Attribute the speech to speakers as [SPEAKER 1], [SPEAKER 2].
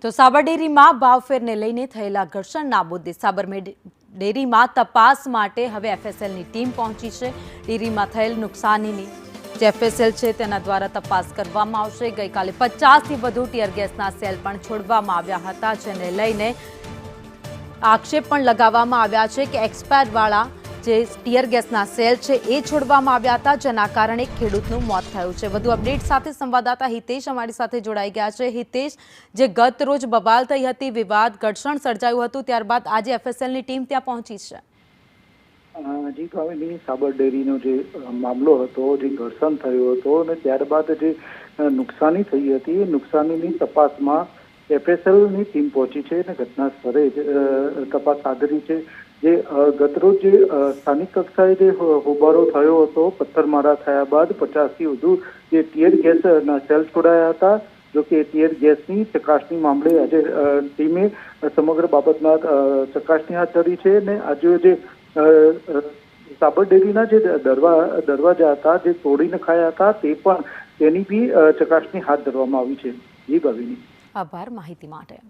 [SPEAKER 1] તો સાબર ડેરીમાં ભાવફેરને લઈને થયેલા ઘર્ષણના મુદ્દે સાબર ડેરીમાં તપાસ માટે હવે એફએસએલની ટીમ પહોંચી છે। ડેરીમાં થયેલ નુકસાનીની જે એફએસએલ છે તેના દ્વારા તપાસ કરવામાં આવશે। ગઈકાલે 50થી વધુ ટીયર ગેસના સેલ પણ છોડવામાં આવ્યા હતા, જેને લઈને આક્ષેપ પણ લગાવવામાં આવ્યા છે કે એક્સપાયરવાળા જે ટીયર ગેસના સેલ છે એ છોડવામાં આવ્યા હતા, જેના કારણે ખેડૂતનું મોત થયું છે। વધુ અપડેટ સાથે સંવાદદાતા હિતેશ અમારી સાથે જોડાઈ ગયા છે। હિતેશ, જે ગત રોજ બબાલ થઈ હતી, વિવાદ ઘર્ષણ સર્જાયું હતું, ત્યારબાદ આજે એફએસએલની ટીમ ત્યાં પહોંચી છે।
[SPEAKER 2] જી ભાવિની, સાબર ડેરીનો જે મામલો હતો, જે ઘર્ષણ થયું હતું અને ત્યારબાદ જે નુકસાની થઈ હતી, એ નુકસાનીની તપાસમાં એફએસએલની ટીમ પહોંચી છે અને ઘટના સ્થળે તપાસ હાથ ધરી છે। જે ગતરોજ જે સ્થાનિક કક્ષાએ જે હોબાળો થયો હતો, પથ્થરમારા થયા બાદ 50થી વધુ જે ટીયર ગેસના સેલ છોડાયા હતા। જો કે ટીયર ગેસની ચકાસણી મામલે આજે ટીમે સમગ્ર બાબતના ચકાસણી હાથ ધરી છે અને આજે જે સાબર ડેરીના જે દરવાજા હતા, જે તોડી નખાયા હતા, તે પણ તેની બી ચકાસણી હાથ ધરવામાં આવી છે। જી ભાવિની,
[SPEAKER 1] આભાર માહિતી માટે।